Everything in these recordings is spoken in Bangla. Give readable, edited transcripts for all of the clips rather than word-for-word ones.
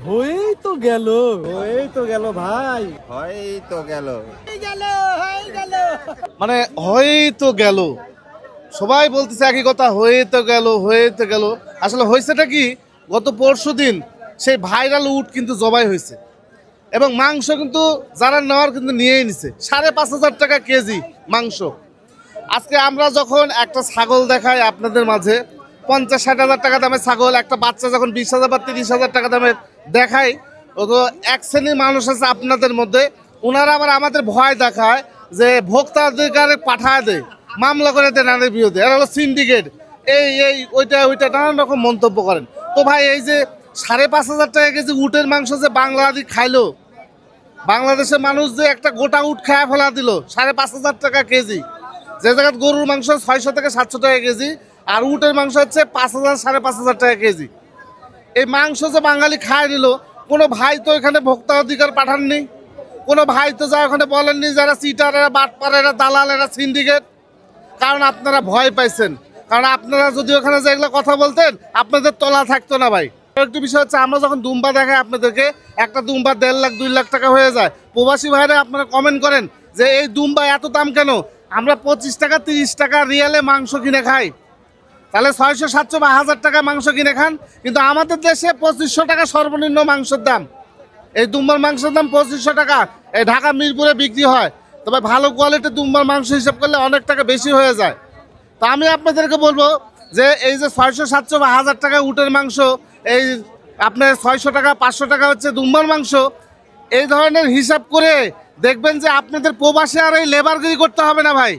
হয়েই তো গেল ভাই, হয়েই তো গেল। মানে হয়েই তো গেল, সবাই বলতেছে একই কথা, হয়ে তো গেল। আসলে হয়েছেটা কি, গত পরশুদিন সেই ভাইরাল উট কিন্তু জবাই হয়েছে এবং মাংস কিন্তু যারা নেওয়ার কিন্তু নিয়েই নিছে 5,500 টাকা কেজি মাংস। আজকে আমরা যখন একটা ছাগল দেখাই আপনাদের মাঝে 50-60 হাজার টাকা দামের ছাগল, একটা বাচ্চা যখন 20,000 বা 30,000 টাকা দামের দেখাই, তো এক শ্রেণীর মানুষ আছে আপনাদের মধ্যে, ওনারা আবার আমাদের ভয় দেখায় যে ভোক্তাধিকারে পাঠায় দেয়, মামলা করে দেয় নারীর বিরুদ্ধে, এরা হলো সিন্ডিকেট, এই ওইটা নানান রকম মন্তব্য করেন। তো ভাই এই যে 5,500 টাকা কেজি উটের মাংস যে বাংলাদেশ খাইলো, বাংলাদেশের মানুষ যে একটা গোটা উট খায়া ফেলা দিল 5,500 টাকা কেজি, যে জায়গায় গরুর মাংস 600 থেকে 700 টাকা কেজি আর উটের মাংস হচ্ছে 5,000 5,500 টাকা কেজি। এই মাংস যে বাঙালি খায় নিল, কোনো ভাই তো এখানে ভোক্তা অধিকার পাঠাননি, কোনো ভাই তো যা ওখানে বলেননি যারা চিটার, এরা বাটপার, এরা দালাল, এরা সিন্ডিকেট। কারণ আপনারা ভয় পাইছেন, কারণ আপনারা যদি ওখানে যে এগুলো কথা বলতেন আপনাদের তলা থাকতো না ভাই। একটু বিষয় হচ্ছে, আমরা যখন দুম্বা দেখাই আপনাদেরকে, একটা দুম্বা 1.5 লাখ 2 লাখ টাকা হয়ে যায়। প্রবাসী ভাইরা আপনারা কমেন্ট করেন যে এই দুম্বা এত দাম কেন, আমরা 25 টাকা 30 টাকা রিয়ালে মাংস কিনে খাই, তাহলে 600 700 বা 1000 টাকা মাংস কিনে খান, কিন্তু আমাদের দেশে 2500 টাকা সর্বনিম্ন মাংসের দাম। এই দুম্বার মাংসের দাম 2500 টাকা, এই ঢাকা মিরপুরে বিক্রি হয়। তবে ভালো কোয়ালিটির দুম্বার মাংস হিসাব করলে অনেক টাকা বেশি হয়ে যায়। তো আমি আপনাদেরকে বলবো যে এই যে 600 700 বা 1000 টাকা উটের মাংস, এই আপনার 600 টাকা 500 টাকা হচ্ছে দুম্বার মাংস, এই ধরনের হিসাব করে দেখবেন যে আপনাদের প্রবাসে আর এই লেবারগিরি করতে হবে না ভাই।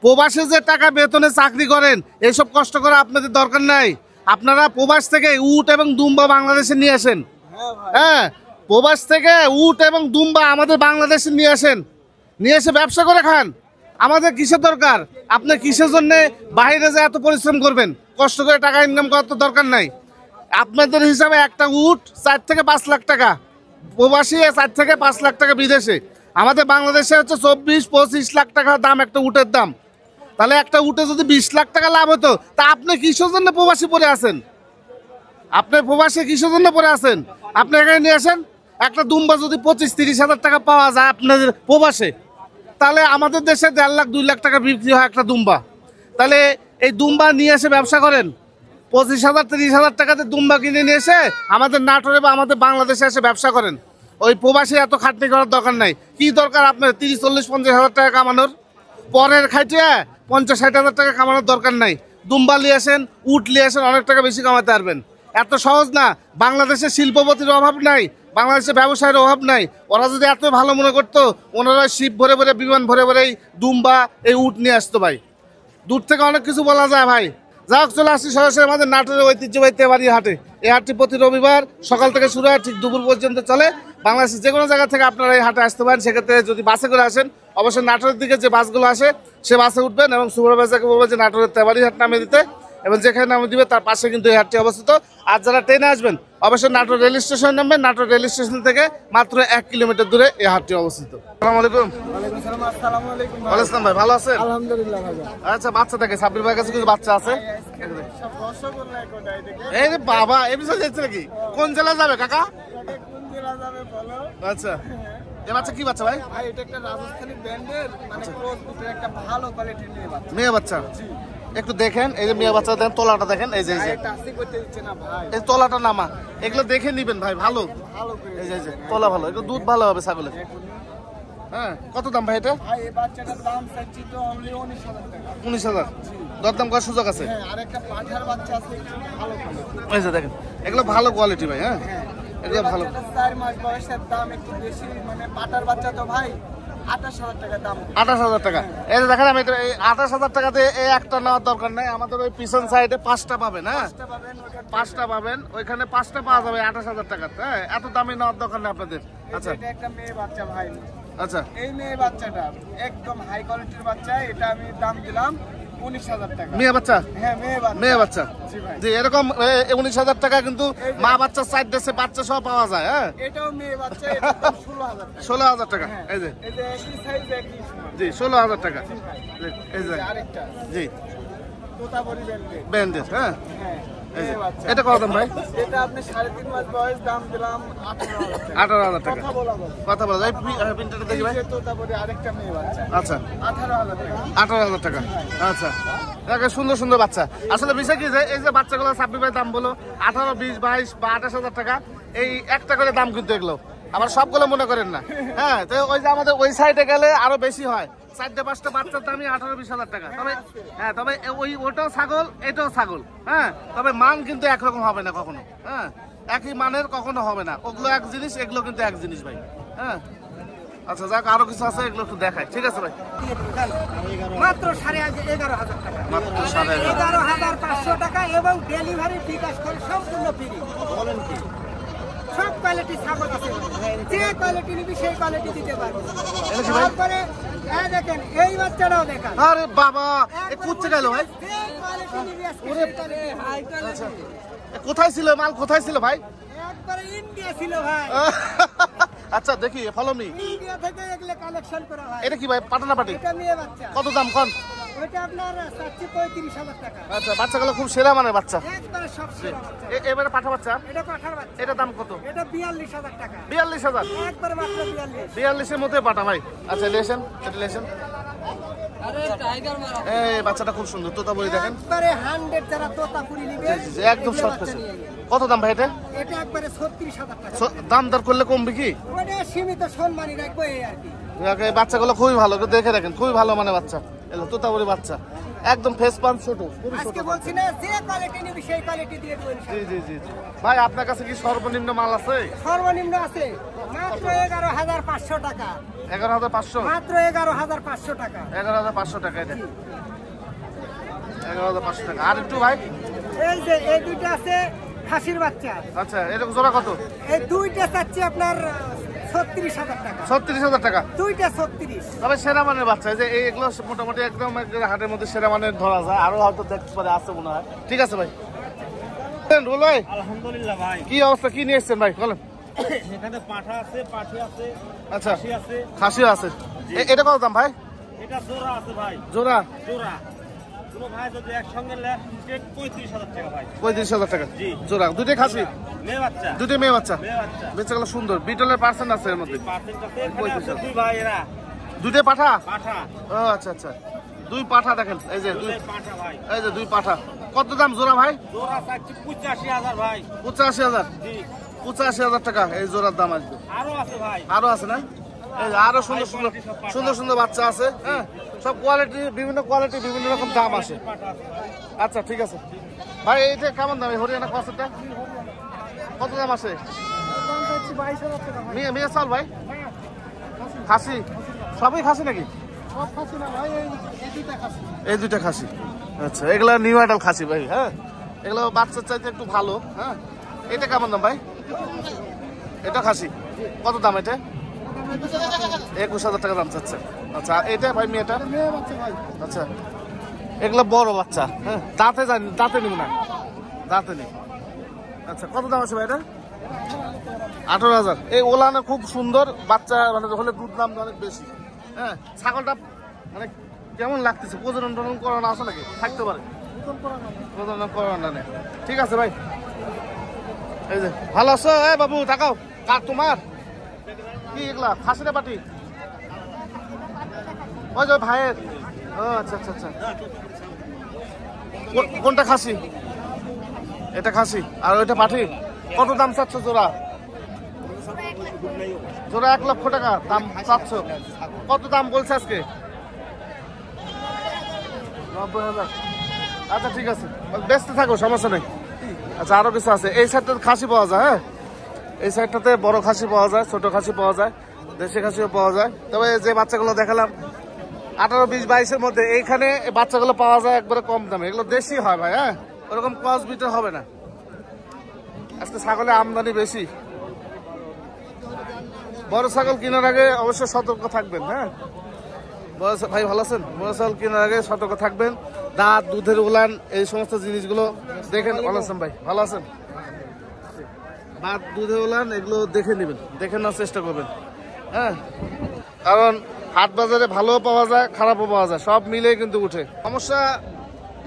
প্রবাসে যে টাকা বেতনে চাকরি করেন, এইসব কষ্ট করা আপনাদের দরকার নাই। আপনারা প্রবাস থেকে উট এবং দুম্বা বাংলাদেশে নিয়ে আসেন। হ্যাঁ, প্রবাস থেকে উট এবং দুম্বা আমাদের বাংলাদেশে নিয়ে আসেন, নিয়ে এসে ব্যবসা করে খান। আমাদের কিসের দরকার? আপনি কিসের জন্যে বাইরে যে এত পরিশ্রম করবেন, কষ্ট করে টাকা ইনকাম করার তো দরকার নাই। আপনাদের হিসাবে একটা উট 4 থেকে 5 লাখ টাকা, প্রবাসী 4 থেকে 5 লাখ টাকা বিদেশে, আমাদের বাংলাদেশে হচ্ছে 24-25 লাখ টাকা দাম একটা উটের দাম। তাহলে একটা উটে যদি 20 লাখ টাকা লাভ হতো, তা আপনি কিসের জন্য প্রবাসী পড়ে আছেন? আপনি প্রবাসী কিসের জন্য পড়ে আছেন? আপনি এখানে নিয়ে আসেন, একটা দুম্বা যদি 25-30 হাজার টাকা পাওয়া যায় আপনাদের প্রবাসে, তাহলে আমাদের দেশে 1.5 লাখ 2 লাখ টাকা বিক্রি হয় একটা দুম্বা। তাহলে এই দুম্বা নিয়ে এসে ব্যবসা করেন, 25,000-30,000 টাকাতে দুম্বা কিনে নিয়ে এসে আমাদের নাটোরে বা আমাদের বাংলাদেশে এসে ব্যবসা করেন। ওই প্রবাসী এত খাটনি করার দরকার নাই। কি দরকার আপনার 30-40-50 হাজার টাকা কামানোর? পরের খাইটিয়ে 50-60 হাজার টাকা কামানোর দরকার নাই। দুম্বা নিয়ে আসেন, উট নিয়ে আসেন, অনেক টাকা বেশি কামাতে পারবেন। এত সহজ না। বাংলাদেশে শিল্পপতির অভাব নাই, বাংলাদেশে ব্যবসায়ের অভাব নাই। ওরা যদি এত ভালো মনে করতো, ওনারা শিপ ভরে ভরে, বিমান ভরে ভরে এই দুম্বা এই উট নিয়ে আসতো ভাই। দূর থেকে অনেক কিছু বলা যায় ভাই। যাক, চলে আসছি সরাসরি আমাদের নাটোরের ঐতিহ্যবাহী তেবাড়ি হাটে। এই হাটটি প্রতি রবিবার সকাল থেকে শুরু হয়, ঠিক দুপুর পর্যন্ত চলে। বাংলাদেশের যে কোনো জায়গা থেকে আপনারা এই হাটে আসতে পারেন। সেক্ষেত্রে যদি বাসে করে আসেন, অবশ্যই নাটোরের দিকে যে বাসগুলো আসে সে বাসে উঠবেন এবং সুপারভাইজারকে বলবেন যে নাটোরের তেবাড়ি হাট নামে দিতে, এবং যেখানে নামে দিবে তার পাশে কিন্তু এই হাটটি অবস্থিত। আর যারা ট্রেনে আসবেন অবশ্যই নাটোর রেল স্টেশন নামবেন। নাটোর রেল স্টেশন থেকে মাত্র 1 কিলোমিটার দূরে এই হাটটি অবস্থিত। আসসালামু আলাইকুম। ওয়ালাইকুম আসসালাম ভাই, ভালো আছেন? আলহামদুলিল্লাহ ভাই। আচ্ছা, বাচ্চা থাকে সাব্বির ভাইয়ের কাছে কিছু বাচ্চা আছে? এই রে বাবা, এই বিষয় যাচ্ছে নাকি? কোন জেলা যাবে কাকা? আচ্ছা, এই বাচ্চা কি বাচ্চা ভাই? এটা একটা রাজস্থানী ব্র্যান্ডের, মানে ক্রস বিটের একটা ভালো কোয়ালিটির মেয়ে বাচ্চা। একটু দেখেন, এই যে মেয়ে বাচ্চা দেখেন, তলাটা দেখেন, এই যে এই তলাটা নামা, এগুলো দেখে নিবেন ভাই, ভালো। এই যে তলা ভালো, একটু দুধ ভালো হবে ছাগলের। হ্যাঁ, কত দাম ভাই এটা? 19,000। দরদাম করার সুযোগ আছে? এই যে দেখেন, এগুলো ভালো কোয়ালিটি ভাই। হ্যাঁ, এগুলো ভালো। 4 মাস বয়সের দাম একটু বেশি, মানে পাটার বাচ্চা তো ভাই 28,000 টাকা দাম। 28,000 টাকা। এই যে দেখেন, আমি এই 28,000 টাকাতে এই একটা নেওয়ার দরকার নাই। আমাদের ওই পিছন সাইডে 5টা পাবেন। হ্যাঁ, 5টা পাবেন, ওইখানে 5টা পাওয়া যাবে 28,000 টাকাতে। হ্যাঁ, এত দামে নেওয়ার দরকার নেই আপনাদের। আচ্ছা, এটা একটা মেয়ে বাচ্চা ভাই। আচ্ছা, এই মেয়ে বাচ্চাটা একদম হাই কোয়ালিটির বাচ্চা, এটা আমি দাম দিলাম 19,000 টাকা। মেয়ে বাচ্চা? হ্যাঁ, মেয়ে বাচ্চা। জি ভাই। জি, এরকম 19,000 টাকা কিন্তু মা বাচ্চা সাইড দেশে বাচ্চা সহ পাওয়া যায়। হ্যাঁ, এটাও মেয়ে বাচ্চা, এটা দাম 16,000 টাকা। 16,000 টাকা। এই যে এই যে একই সাইজ একই সমান। জি, 16,000 টাকা। এই যে আরেকটা জি, তোতাবড়ি ব্র্যান্ডের। ব্যান্ডেজ। হ্যাঁ, হ্যাঁ, এই যে, মেয়ে বাচ্চা। এটা কত দাম ভাই? এটা আপনি 3.5 মাস বয়স, দাম দিলাম 18,000 টাকা। 18,000 টাকা। কথা বলা যাবে। কথা বলা যায় প্রিন্টারটা দেখি ভাই। এই যে তোতাপুরি আরেকটা মেয়ে বাচ্চা, আচ্ছা 18,000 টাকা। 18,000 টাকা। আচ্ছা দেখে সুন্দর সুন্দর বাচ্চা। আসলে বিষয় কি যে এই যে বাচ্চাগুলো সাব্বির ভাই দাম বলো 18, 20, 22 বা 28,000 টাকা, এই একটা করে দাম কিন্তু এগুলো আবার সবগুলো মনে করেন না। হ্যাঁ, তো ওই যে আমাদের ওই সাইডে গেলে আরো বেশি হয়, 4-5টা বাচ্চার দামই 18-20,000 টাকা। তবে হ্যাঁ, তবে ওটাও ছাগল, এটাও ছাগল। হ্যাঁ, তবে মান কিন্তু একরকম হবে না কখনো। হ্যাঁ, একই মানের কখনো হবে না। ওগুলো এক জিনিস, এগুলো কিন্তু এক জিনিস ভাই। হ্যাঁ, আচ্ছা যাক, আরো কিছু আছে, এগুলো একটু দেখাই। ঠিক আছে ভাই, মাত্র 11,500 টাকা, মাত্র 11,500। 11,500 টাকা এবং ডেলিভারি বিকাশ করে সম্পূর্ণ ফ্রি। বলেন কি? সব কোয়ালিটি ছাগল আছে, যে কোয়ালিটি নিবি সেই কোয়ালিটি দিতে পারবো। এটা কি ভাই? তারপরে এই দেখেন, এই বাচ্চাটাও দেখান। আরে বাবা, এ কুচ্ছে গেল ভাই। যে কোয়ালিটি নিবি আজকে সেই কোয়ালিটি, হাই কোয়ালিটি। এ কোথায় ছিল মাল, কোথায় ছিল ভাই? একবারে ইন্ডিয়া ছিল ভাই, আচ্ছা দেখি, ফলো মি। ইন্ডিয়া থেকে এগুলো কালেকশন করা হয়। এটা কি ভাই, পাটানা পাটি? এটা মেয়ে বাচ্চা, কত দাম কোন? ওইটা আপনার 35,000 টাকা। আচ্ছা, বাচ্চাগুলো খুব সেরা মানের বাচ্চা। একবারে সব সেরা বাচ্চা। এবারে পাঠা বাচ্চা, এটা পাঠার বাচ্চা, এটা দাম কত? এটা 42,000 টাকা। 42,000। একবারে মাত্র 42। 42-এর মধ্যে পাঠা ভাই। আচ্ছা লেসেন, এটা লেসেন। এই বাচ্চাটা খুব সুন্দর, তোতাপুরি দেখেন। একবারে 100 যারা তোতাপুরি নিবে, জি, জি, জি, একদম এগুলো শর্ট বাচ্চা আছে। নিয়ে নিবে। কত দাম ভাই এটা? এটা একবারে 36,000 টাকা। দাম দর করলে কমবে কি? ওটা সীমিত সম্মানী রাখবো এই আর কি। এই বাচ্চাগুলো খুবই ভালো, একটু দেখে দেখেন, খুবই ভালো মানে বাচ্চা। এলো তোতাপুরি বাচ্চা, একদম ফেস পান ছোট, খুবই ছোট। আজকে বলছি না, যে কোয়ালিটি নিবি সেই কোয়ালিটি দিয়ে দেবো জি ইনশাআল্লাহ। জি জি জি। ভাই আপনার কাছে কি সর্বনিম্ন মাল আছে? সর্বনিম্ন আছে মাত্র 11,500 টাকা, 11,500। মাত্র 11,500 টাকা। 11,500 টাকা এটা, 11,500 টাকা। আর একটু ভাই, এই যে এই দুইটা আছে খাসির বাচ্চা, আচ্ছা এরকম জোড়া কত? এই দুইটা চাচ্ছি আপনার 36,000 টাকা। 36,000 টাকা। দুইটা 36। তবে সেরা মানের বাচ্চা, এই যে এইগুলো মোটামুটি একদম হাটের মধ্যে সেরা মানের ধরা যায়, আরো হয়তো দেখতে পারে আছে মনে হয়। ঠিক আছে ভাই, রুল ভাই আলহামদুলিল্লাহ ভাই, কি অবস্থা, কি নিয়ে এসছেন ভাই বলেন? এখানে পাঠা আছে, পাঠি আছে, আচ্ছা খাসি আছে, খাসিও আছে। এটা কত দাম ভাই? এটা জোড়া আছে ভাই, জোড়া জোড়া। কোনো ভাই যদি একসঙ্গে নেয় 35,000 টাকা ভাই। 35,000 টাকা জি। জোড়া, দুটোই খাসি, মেয়ে বাচ্চা, দুটোই মেয়ে বাচ্চা। মেয়ে বাচ্চা। বেচাগুলো সুন্দর, বিটলের পার্সেন্ট আছে এর মধ্যে। পার্সেন্ট আছে, এখানে আছে দুই ভাই এরা, দুটোই পাঠা? পাঠা, ও আচ্ছা আচ্ছা, দুই পাঠা দেখেন, এই যে দুই, দুই পাঠা ভাই। এই যে দুই পাঠা। কত দাম জোড়া ভাই? জোড়া চাচ্ছি 85,000 ভাই। 85,000। জি, 85,000 টাকা এই জোড়ার দাম আসবে। আরো আছে ভাই। আরো আছে না? এই যে আরো সুন্দর সুন্দর সুন্দর সুন্দর বাচ্চা আছে। হ্যাঁ, সব কোয়ালিটি, বিভিন্ন কোয়ালিটি, বিভিন্ন রকম দাম আসে। পাঠা আছে ভাই। আচ্ছা ঠিক আছে ভাই, এইটা কেমন দাম এই হরিয়ানা কসেটটা? কত দাম আসে? দাম চাচ্ছি 22,000 টাকা ভাই। মেয়ে মেয়ে চাল ভাই, খাসি সবই খাসি নাকি? সব খাসি না ভাই, এই দুইটা খাসি। এই দুইটা খাসি। আচ্ছা, এগুলা নিউ আইডাল খাসি ভাই। হ্যাঁ, এগুলো বাচ্চার চাইতে একটু ভালো। হ্যাঁ, এটা কেমন দাম ভাই? এটা খাসি, কত দাম এটা? 21,000 টাকা দাম চাচ্ছে। আচ্ছা, এটা ভাই মেয়েটা? মেয়ে বাচ্চা ভাই। আচ্ছা, এগুলো বড় বাচ্চা। হ্যাঁ, দাঁতে জানি, দাঁতে নিব না, দাঁতে নেই। আচ্ছা, কত দাম আছে ভাই এটা? 18,000। এই ওলানা খুব সুন্দর বাচ্চা, মানে হলে দুধ দাম অনেক বেশি। হ্যাঁ, ছাগলটা মানে কেমন লাগতেছে? প্রজনন টনন করানো আছে নাকি? থাকতে পারে, প্রজনন করানো নেই। ঠিক আছে ভাই, এই যে ভালো আছো? এই বাবু তাকাও, কার তোমার কি এগুলা খাসি না পাটি? ওই যে ভাইয়ের। ও আচ্ছা আচ্ছা আচ্ছা, কোনটা খাসি? এটা খাসি, আর ওইটা পাঠি। কত দাম চাচ্ছ জোড়া? জোড়া 1 লক্ষ টাকা দাম চাচ্ছ। কত দাম বলছে আজকে? 90,000। আচ্ছা ঠিক আছে, ব্যস্ত থাকো, সমস্যা নেই। আচ্ছা, আরো কিছু আছে। এই সাইডটাতে খাসি পাওয়া যায়। হ্যাঁ, এই সাইডটাতে বড় খাসি পাওয়া যায়, ছোট খাসি পাওয়া যায়, দেশি খাসিও পাওয়া যায়। তবে যে বাচ্চাগুলো দেখালাম 18, 20, 22-এর মধ্যে, এইখানে বাচ্চাগুলো পাওয়া যায় একবারে কম দামে। এগুলো দেশি হয় ভাই। হ্যাঁ, ওরকম ক্রস বিটের হবে না। আজকে ছাগলের আমদানি বেশি। বড় ছাগল কেনার আগে অবশ্যই সতর্ক থাকবেন। হ্যাঁ, বড় ভাই ভালো আছেন? বড় ছাগল কেনার আগে সতর্ক থাকবেন। দাঁত, দুধের উলান, এই সমস্ত জিনিসগুলো দেখেন। ভালো আছেন ভাই? ভালো আছেন? দাঁত, দুধের উলান এগুলো দেখে নেবেন, দেখে নেওয়ার চেষ্টা করবেন। হ্যাঁ, কারণ হাট বাজারে ভালোও পাওয়া যায়, খারাপও পাওয়া যায়, সব মিলে কিন্তু উঠে। সমস্যা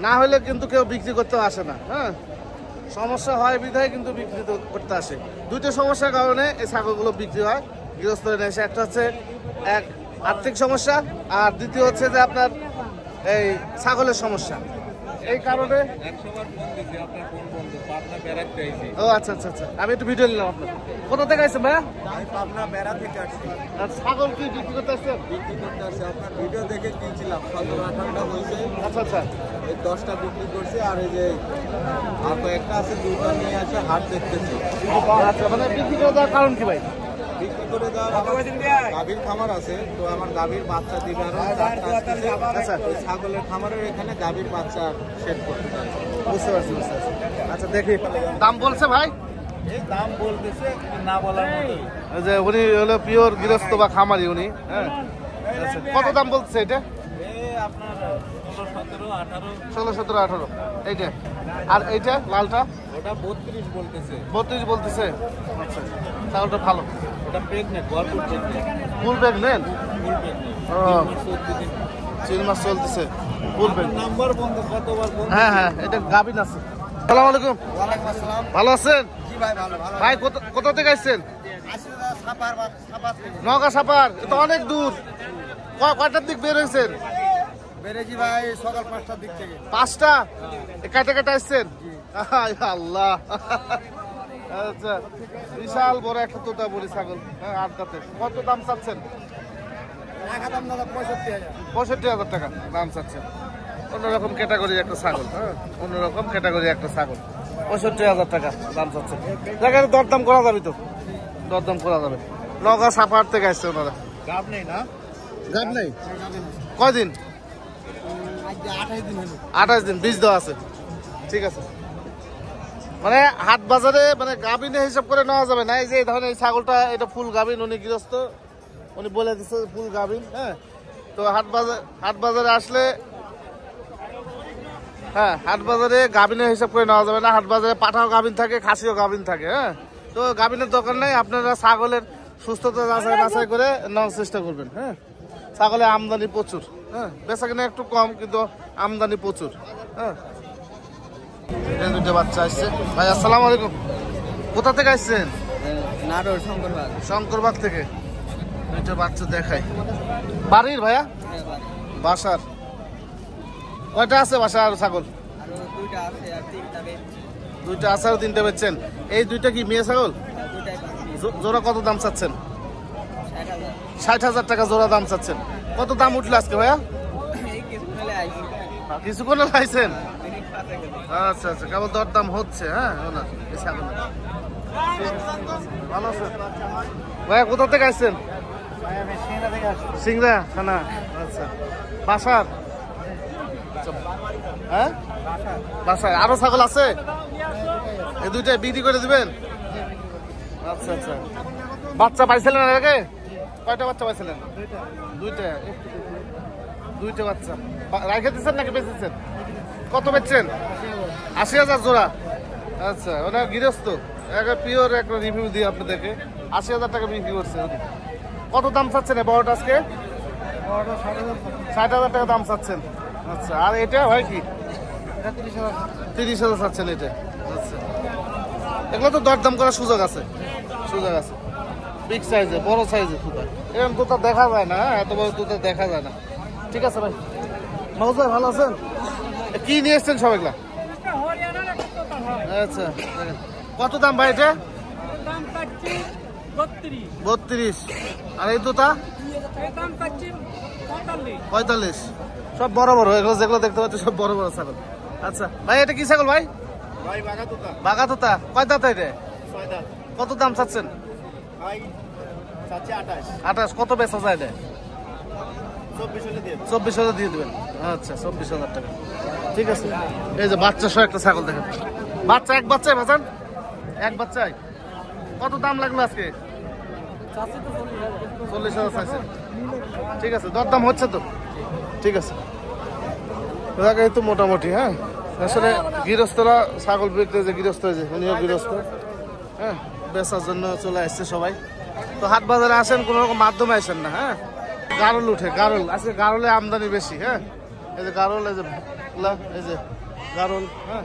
না হলে কিন্তু কেউ বিক্রি করতে আসে না। হ্যাঁ, সমস্যা হয় বিধায় কিন্তু বিক্রি করতে আসে। দুইটা সমস্যার কারণে এই ছাগলগুলো বিক্রি হয় গৃহস্থের এসে। একটা হচ্ছে এক আর্থিক সমস্যা, আর দ্বিতীয় হচ্ছে যে আপনার এই ছাগলের সমস্যা। এই কারণে ও আচ্ছা আচ্ছা আচ্ছা, আমি একটু ভিডিও নিলাম আপনার। কোথা থেকে আসছেন ভাইয়া? আমি পাবনা বেড়া থেকে আসছি, আর ছাগল কি বিক্রি করতে আসছেন? বিক্রি করতে আসছি। আপনার ভিডিও দেখে কিনছিলাম, 17-18টা হয়েছে, আচ্ছা আচ্ছা এই 10টা বিক্রি করছি। আর এই যে আর কয়েকটা আছে, 2টা নিয়ে আসে হাট দেখতেছি। আচ্ছা, মানে বিক্রি করে দেওয়ার কারণ কি ভাই? বিক্রি করে দেওয়ার আমার গাভীর খামার আছে, তো আমার গাভীর বাচ্চা দিবে আরো 4টা আসতেছে। আচ্ছা। ওই ছাগলের খামারের এখানে গাভীর বাচ্চা সেট করতে চাচ্ছি। বুঝতে পারছি বুঝতে পারছি। আচ্ছা দেখি দাম বলছে ভাই? এই দাম বলতেছে না বলার মতোই। ওই যে উনি হলো পিওর গৃহস্থ বা খামারি উনি, হ্যাঁ। আচ্ছা, কত দাম বলছে এটা? এই আপনার 16, 17, 18 এইটা। আর এইটা লালটা? ওটা 32 বলতেছে। 32 বলতেছে। আচ্ছা, ছাগলটা ভালো। ওটা প্রেগনেন্ট, ভরপুর প্রেগনেন্ট, ফুল ব্যাগ নেন? ফুল প্রেগনেন্ট। ও 3 মাস চলতেছে, ফুল ব্যাগ। নাম্বার বন্ধ, কতবার বন্ধ। হ্যাঁ হ্যাঁ, এটা গাবিন আছে। আসসালামু আলাইকুম। ওয়ালাইকুম আসসালাম। ভালো আছেন জি ভাই, ভালো ভালো। ভাই? কোথা থেকে আসছেন? আসলে সাপার থেকে নওগাঁ সাপার, এটা অনেক দূর। কয়টার দিক বের হয়েছেন? বেরেজি ভাই সকাল 5টার দিক থেকে। 5টা? কাটা কাটা আসছেন? আল্লাহ, আচ্ছা, বিশাল বড় একটা তোতা বড়ি ছাগল, হ্যাঁ, 8 দাঁতের। কত দাম চাচ্ছেন? টাকা দাম দাদা 65,000। 65,000 টাকা দাম চাচ্ছেন। অন্যরকম ক্যাটাগরির একটা ছাগল, হ্যাঁ, অন্যরকম ক্যাটাগরির একটা ছাগল। 65,000 টাকা দাম চাচ্ছেন। জায়গায় দরদাম করা যাবে তো, দরদাম করা যাবে। নওগাঁ সাপার থেকে আসছে ওনারা। গাব নেই না? গাব নেই? কয়দিন? আজ 28 দিন হলো। 28 দিন, বীজ দেওয়া আছে। ঠিক আছে, মানে হাট বাজারে মানে গাভিনে হিসাব করে নেওয়া যাবে না। এই যে ধরেন এই ছাগলটা, এটা ফুল গাভিন, উনি গৃহস্থ, উনি বলে দিচ্ছে ফুল গাভিন, হ্যাঁ। তো হাট বাজারে আসলে, হ্যাঁ, হাট বাজারে গাভিনের হিসাব করে নেওয়া যাবে না। হাট বাজারে পাঠাও গাভিন থাকে, খাসিও গাভিন থাকে, হ্যাঁ। তো গাভিনের দরকার নেই, আপনারা ছাগলের সুস্থতা বাছাই করে নেওয়ার চেষ্টা করবেন, হ্যাঁ। ছাগলের আমদানি প্রচুর, হ্যাঁ, বেচা কিনা একটু কম, কিন্তু আমদানি প্রচুর, হ্যাঁ। এটা দুটো বাচ্চা আসছে। ভাই আসসালামু আলাইকুম। কোথা থেকে আসছেন? নাটোর শঙ্করবাগ। শঙ্করবাগ থেকে। দুইটা বাচ্চা দেখাই। বাড়ির ভাইয়া? বাসার? কয়টা আছে বাসার আর ছাগল? আরো 2টা আছে আর 3টা বেচছি। 2টা আছে আর 3টা বেচছেন। এই 2টা কি মেয়ে ছাগল? 2টাই জোড়া কত দাম চাচ্ছেন? 60,000। 60,000 টাকা জোড়া দাম চাচ্ছেন। কত দাম উঠলো আজকে ভাইয়া? এই কিছু ফেলে আইছি। কিছুক্ষণ লাইছেন? মিনিট 5 গেল। আচ্ছা আচ্ছা, কেবল দরদাম হচ্ছে, হ্যাঁ, ওনার এই ছাগল। ভালো আছেন ভাইয়া? কোথা থেকে আসছেন? ভাই আমি সিংড়া থেকে আসছি। সিংড়া থানা। আচ্ছা, বাসার? হ্যাঁ, বাসায় আরো ছাগল আছে? এই 2টাই বিক্রি করে দিবেন? আচ্ছা আচ্ছা, বাচ্চা পাইছিলেন এর আগে? কয়টা বাচ্চা পাইছিলেন? 2টা। 2টা বাচ্চা রাখে দিচ্ছেন নাকি বেচেছেন? কত বেচছেন? 80,000 জোড়া। আচ্ছা, ওরা গৃহস্থ, একটা পিওর একটা রিভিউ দিই আপনাদেরকে। 80,000 টাকা বিক্রি করছে উনি। কত দাম চাচ্ছেন এই বড়টা আজকে? 60,000 টাকা দাম চাচ্ছেন। আচ্ছা, আর এটা ভাই কি? 30,000 চাচ্ছেন এটা। আচ্ছা, এগুলো তো দরদাম করার সুযোগ আছে, সুযোগ আছে। বিগ সাইজে, বড় সাইজে তুতা, এরকম তুতা দেখা যায় না, এত বড় তুতা দেখা যায় না। ঠিক আছে ভাই, মাহমুদ ভাই ভালো আছেন? কি নিয়ে এসছেন সব এগুলা? আচ্ছা, কত দাম ভাই এটা? 32। আর এই তুতা? 45। সব বড় বড়, এগুলো যেগুলো দেখতে পাচ্ছি সব বড় বড় ছাগল। আচ্ছা ভাই, এটা কি ছাগল ভাই? ভাই বাগা তোতা। বাঘা তোতা। কয় দাঁত এটা? 6 দাঁত। কত দাম চাচ্ছেন? ভাই চাচ্ছি 28। 28। কত বেচা যায় এটা? 24 দিয়ে। 24,000 দিয়ে দেবেন। আচ্ছা, 24,000 টাকা। ঠিক আছে। এই যে বাচ্চা সহ একটা ছাগল দেখেন। বাচ্চা, এক বাচ্চায় বাঁচান, এক বাচ্চায়। কত দাম লাগলো আজকে? 40,000 চাইছেন। ঠিক আছে, দরদাম হচ্ছে তো? ঠিক আছে, এই তো মোটামুটি। হ্যাঁ, আসলে গৃহস্থরা ছাগল বিক্রি, যে গৃহস্থ হয়েছে উনিও গৃহস্থ, হ্যাঁ, বেচার জন্য চলে আসছে সবাই। তো হাট বাজারে আসেন, কোনো রকম মাধ্যমে আসেন না। হ্যাঁ, গারল উঠে, গারল আজকে গারলে আমদানি বেশি। হ্যাঁ, এই যে গারল, এই যে গারল, হ্যাঁ,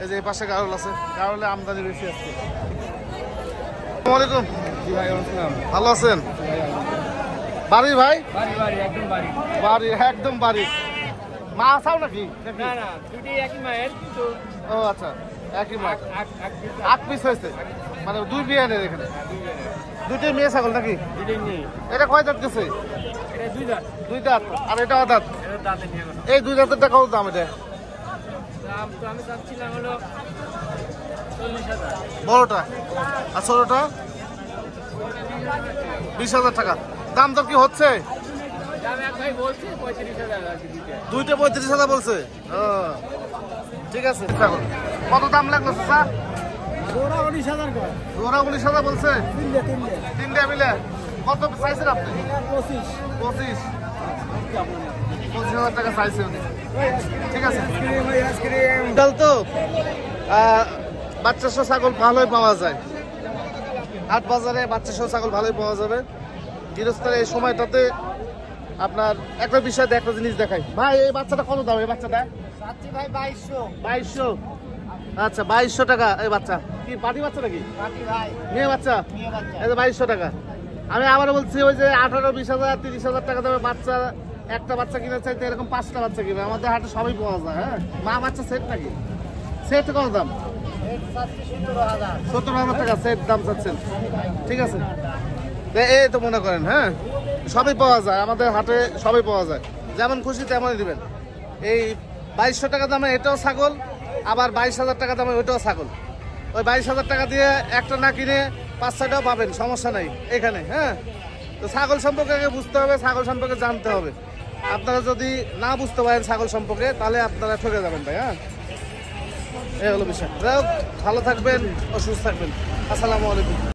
এই যে এই পাশে গারল আছে, গারলে আমদানি বেশি আছে। আসসালামু আলাইকুম। ভালো আছেন? বাড়ি ভাই? বাড়ি একদম বাড়ি। মা আসাও নাকি? ও আচ্ছা, একই মাছ। 8 পিস হয়েছে, মানে 2 বিয়ানের এখানে। 2টি মেয়ে ছাগল নাকি? এটা কয় দাঁত গেছে? 2 দাঁত। আর এটা দাঁত? এই 2 দাঁতেরটা কত দাম? এটা বড়টা আর ছোটটা 20,000 টাকা। দাম দর কি হচ্ছে? 2টা 35,000 বলছে। ঠিক আছে। কত দাম লাগলো স্যার? ওরা 19,000 করে। ওরা 19,000 বলছে। তিনটে মিলে কত চাইছেন আপনি? 25,000 টাকা চাইছে উনি। ঠিক আছে। কাল তো বাচ্চা সহ ছাগল ভালোই পাওয়া যায়, হাট বাজারে বাচ্চা সহ ছাগল ভালোই পাওয়া যাবে। গৃহস্থের এই সময়টাতে আপনার একটা বিষয় একটা জিনিস দেখাই ভাই। এই বাচ্চাটা কত দাম? এই বাচ্চাটা ভাই 2200। আচ্ছা 2200 টাকা। এই বাচ্চা কি পাটি বাচ্চা নাকি মেয়ে বাচ্চা? এই যে 2200 টাকা। আমি আবার বলছি ওই যে 18, 20,000, 30,000 টাকা দামে বাচ্চা, একটা বাচ্চা কিনে চাইতে এরকম 5টা বাচ্চা কিনে আমাদের হাটে সবই পাওয়া যায়। হ্যাঁ, মা বাচ্চা সেট নাকি? সেট কত দাম? 17,000 টাকা সেট দাম চাচ্ছেন। ঠিক আছে, এই তো মনে করেন হ্যাঁ সবই পাওয়া যায় আমাদের হাটে, সবই পাওয়া যায়, যেমন খুশি তেমনই দিবেন। এই 2200 টাকা দামে এটাও ছাগল, আবার 22,000 টাকা দামে ওইটাও ছাগল। ওই 22,000 টাকা দিয়ে একটা না কিনে 5-6টাও পাবেন, সমস্যা নাই এখানে। হ্যাঁ, তো ছাগল সম্পর্কে আগে বুঝতে হবে, ছাগল সম্পর্কে জানতে হবে। আপনারা যদি না বুঝতে পারেন ছাগল সম্পর্কে তাহলে আপনারা ঠকে যাবেন ভাই। হ্যাঁ, এই হলো বিষয়। ভালো থাকবেন ও সুস্থ থাকবেন। আসসালামু আলাইকুম।